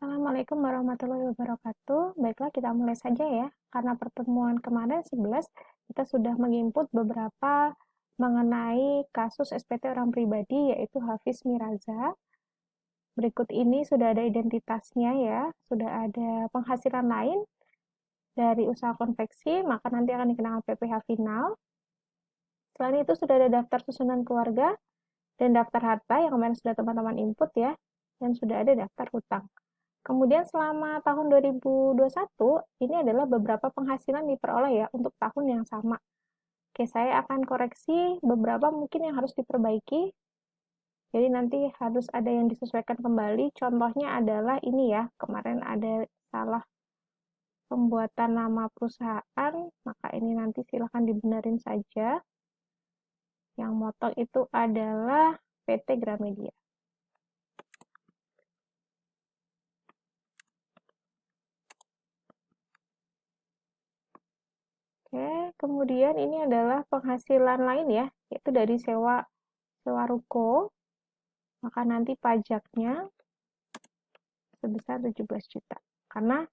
Assalamualaikum warahmatullahi wabarakatuh. Baiklah, kita mulai saja ya. Karena pertemuan kemarin 11, kita sudah menginput beberapa mengenai kasus SPT orang pribadi, yaitu Hafiz Miraza. Berikut ini sudah ada identitasnya ya, sudah ada penghasilan lain dari usaha konveksi, maka nanti akan dikenakan PPh final. Selain itu sudah ada daftar susunan keluarga dan daftar harta yang kemarin sudah teman-teman input ya, dan sudah ada daftar hutang. Kemudian selama tahun 2021, ini adalah beberapa penghasilan diperoleh ya untuk tahun yang sama. Oke, saya akan koreksi beberapa mungkin yang harus diperbaiki. Jadi nanti harus ada yang disesuaikan kembali. Contohnya adalah ini ya, kemarin ada salah pembuatan nama perusahaan, maka ini nanti silahkan dibenerin saja. Yang motong itu adalah PT Gramedia. Oke, kemudian ini adalah penghasilan lain ya, yaitu dari sewa ruko, maka nanti pajaknya sebesar 17 juta. Karena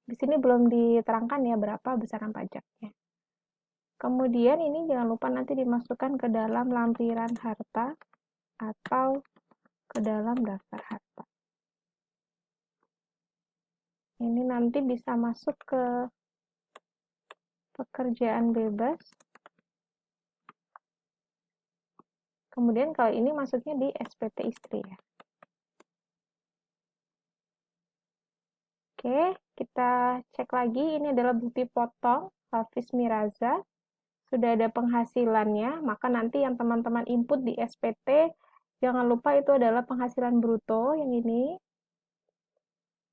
di sini belum diterangkan ya berapa besaran pajaknya. Kemudian ini jangan lupa nanti dimasukkan ke dalam lampiran harta atau ke dalam daftar harta. Ini nanti bisa masuk ke pekerjaan bebas. Kemudian kalau ini masuknya di SPT istri ya. Oke, kita cek lagi. Ini adalah bukti potong Hafiz Miraza. Sudah ada penghasilannya, maka nanti yang teman-teman input di SPT, jangan lupa itu adalah penghasilan bruto yang ini.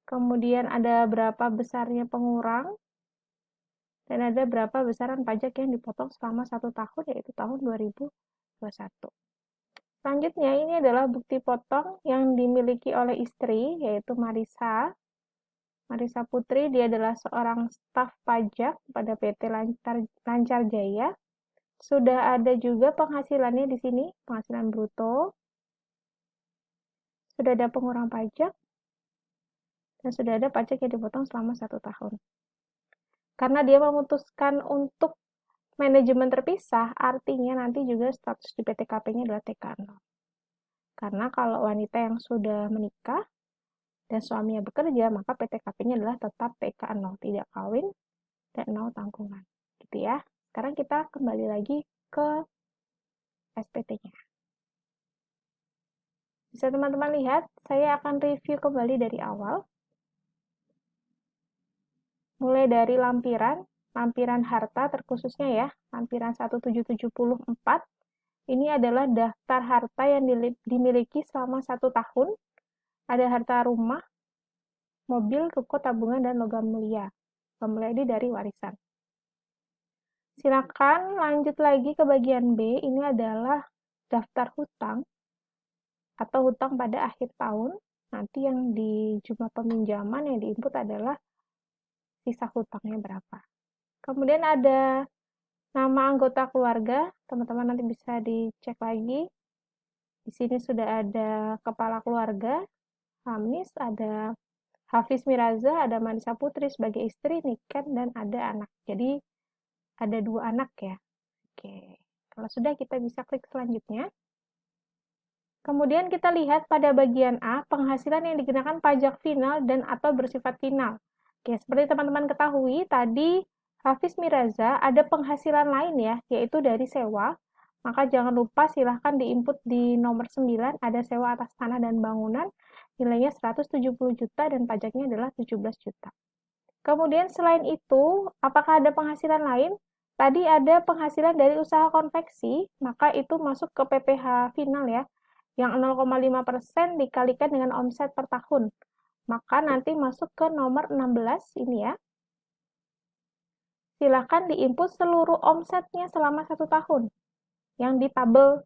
Kemudian ada berapa besarnya pengurang, dan ada berapa besaran pajak yang dipotong selama 1 tahun, yaitu tahun 2021. Selanjutnya, ini adalah bukti potong yang dimiliki oleh istri, yaitu Marisa. Marisa Putri, dia adalah seorang staf pajak pada PT Lancar Jaya. Sudah ada juga penghasilannya di sini, penghasilan bruto. Sudah ada pengurang pajak, dan sudah ada pajak yang dipotong selama 1 tahun. Karena dia memutuskan untuk manajemen terpisah, artinya nanti juga status di PTKP-nya adalah TK0. Karena kalau wanita yang sudah menikah dan suaminya bekerja, maka PTKP-nya adalah tetap TK0, tidak kawin dan 0 tanggungan. Gitu ya. Sekarang kita kembali lagi ke SPT-nya. Bisa teman-teman lihat, saya akan review kembali dari awal. Mulai dari lampiran harta terkhususnya ya, lampiran 1774. Ini adalah daftar harta yang dimiliki selama 1 tahun. Ada harta rumah, mobil, ruko, tabungan, dan logam mulia. Logam mulia ini dari warisan. Silakan lanjut lagi ke bagian B, ini adalah daftar hutang atau hutang pada akhir tahun. Nanti yang di jumlah peminjaman yang diinput adalah sisa hutangnya berapa. Kemudian ada nama anggota keluarga, teman-teman nanti bisa dicek lagi. Di sini sudah ada kepala keluarga, Hamis, ada Hafiz Miraza, ada Marisa Putri sebagai istri, Niken, dan ada anak. Jadi ada 2 anak ya. Oke, kalau sudah kita bisa klik selanjutnya. Kemudian kita lihat pada bagian A, penghasilan yang dikenakan pajak final dan atau bersifat final. Oke, seperti teman-teman ketahui, tadi Hafiz Miraza ada penghasilan lain ya, yaitu dari sewa. Maka jangan lupa silahkan diinput di nomor 9, ada sewa atas tanah dan bangunan, nilainya 170 juta dan pajaknya adalah 17 juta. Kemudian selain itu, apakah ada penghasilan lain? Tadi ada penghasilan dari usaha konveksi, maka itu masuk ke PPh final ya, yang 0,5% dikalikan dengan omset per tahun. Maka nanti masuk ke nomor 16 ini ya. Silakan diinput seluruh omsetnya selama 1 tahun yang di tabel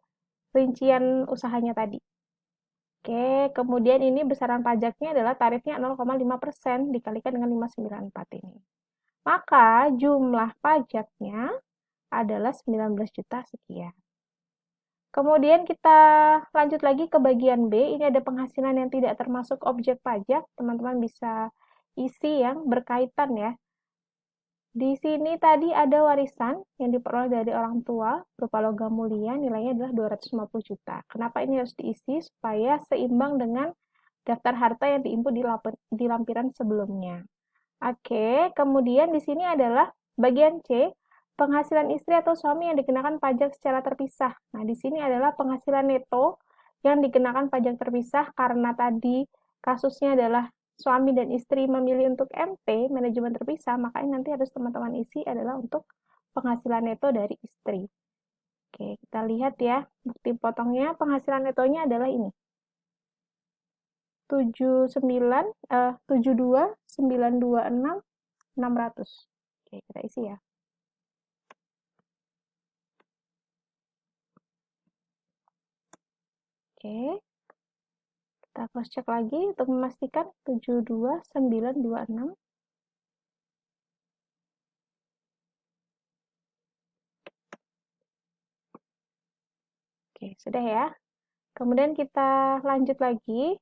rincian usahanya tadi. Oke, kemudian ini besaran pajaknya adalah tarifnya 0,5% dikalikan dengan 594 ini. Maka jumlah pajaknya adalah 19 juta sekian. Kemudian kita lanjut lagi ke bagian B, ini ada penghasilan yang tidak termasuk objek pajak, teman-teman bisa isi yang berkaitan ya. Di sini tadi ada warisan yang diperoleh dari orang tua berupa logam mulia, nilainya adalah 250 juta. Kenapa ini harus diisi? Supaya seimbang dengan daftar harta yang diinput di lampiran sebelumnya. Oke, kemudian di sini adalah bagian C, penghasilan istri atau suami yang dikenakan pajak secara terpisah. Nah, di sini adalah penghasilan neto yang dikenakan pajak terpisah karena tadi kasusnya adalah suami dan istri memilih untuk MT, manajemen terpisah, makanya nanti harus teman-teman isi adalah untuk penghasilan neto dari istri. Oke, kita lihat ya, bukti potongnya, penghasilan netonya adalah ini. 72.926.600. Oke, kita isi ya. Oke. Kita cross check lagi untuk memastikan 72.926. Oke, sudah ya. Kemudian kita lanjut lagi.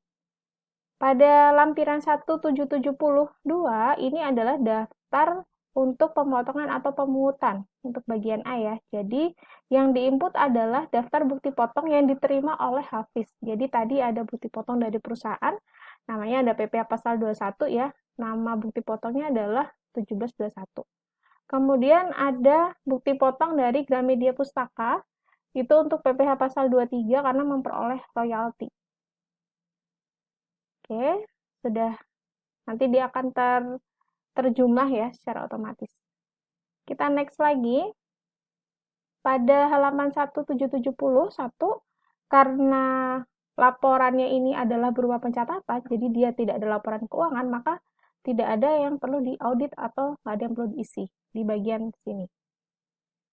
Pada lampiran 1772 ini adalah daftar untuk pemotongan atau pemungutan untuk bagian A ya. Jadi yang diinput adalah daftar bukti potong yang diterima oleh Hafiz. Jadi tadi ada bukti potong dari perusahaan, namanya ada PPh pasal 21 ya. Nama bukti potongnya adalah 1721. Kemudian ada bukti potong dari Gramedia Pustaka, itu untuk PPh pasal 23 karena memperoleh royalti. Oke, sudah. Nanti dia akan terjumlah ya secara otomatis. Kita next lagi. Pada halaman 1771, karena laporannya ini adalah berupa pencatatan, jadi dia tidak ada laporan keuangan, maka tidak ada yang perlu diaudit atau nggak ada yang perlu diisi di bagian sini.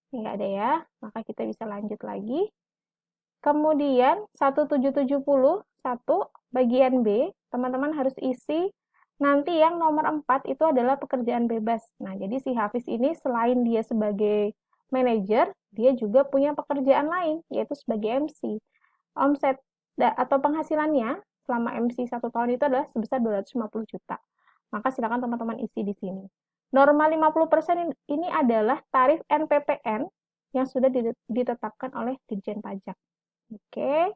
Ini nggak ada ya, maka kita bisa lanjut lagi. Kemudian 1771 bagian B, teman-teman harus isi nanti yang nomor 4 itu adalah pekerjaan bebas. Nah, jadi si Hafiz ini selain dia sebagai manajer, dia juga punya pekerjaan lain, yaitu sebagai MC. Omset atau penghasilannya selama MC 1 tahun itu adalah sebesar 250 juta. Maka silakan teman-teman isi di sini. Norma 50% ini adalah tarif NPPN yang sudah ditetapkan oleh Ditjen Pajak. Oke.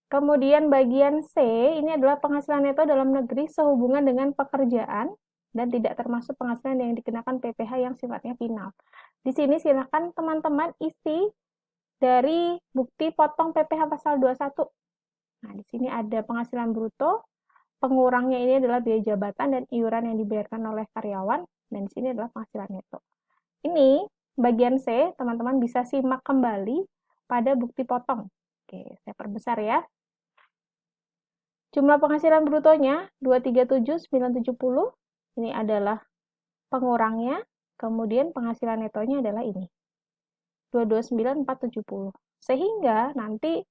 Kemudian bagian C, ini adalah penghasilan neto dalam negeri sehubungan dengan pekerjaan dan tidak termasuk penghasilan yang dikenakan PPh yang sifatnya final. Di sini silakan teman-teman isi dari bukti potong PPh pasal 21. Nah, di sini ada penghasilan bruto, pengurangnya ini adalah biaya jabatan dan iuran yang dibayarkan oleh karyawan, dan di sini adalah penghasilan neto. Ini bagian C, teman-teman bisa simak kembali pada bukti potong. Oke, saya perbesar ya. Jumlah penghasilan brutonya 237.970. Ini adalah pengurangnya. Kemudian penghasilan netonya adalah ini. 229.470. Sehingga nanti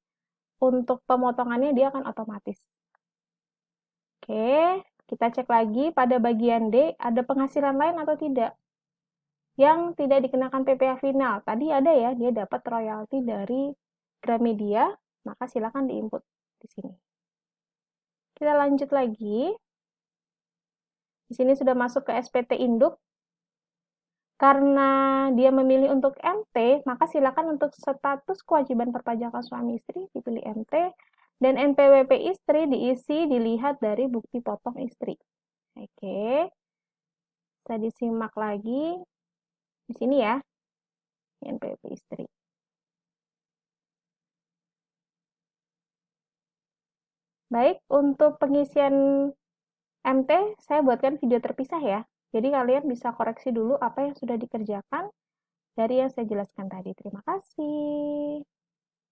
untuk pemotongannya dia akan otomatis. Oke, kita cek lagi pada bagian D, ada penghasilan lain atau tidak? Yang tidak dikenakan PPh final. Tadi ada ya, dia dapat royalti dari Gramedia, maka silakan diinput di sini. Kita lanjut lagi. Di sini sudah masuk ke SPT Induk. Karena dia memilih untuk MT, maka silakan untuk status kewajiban perpajakan suami istri dipilih MT, dan NPWP istri diisi dilihat dari bukti potong istri. Oke. Bisa disimak lagi di sini ya. NPWP istri. Baik, untuk pengisian MT, saya buatkan video terpisah ya. Jadi kalian bisa koreksi dulu apa yang sudah dikerjakan dari yang saya jelaskan tadi. Terima kasih.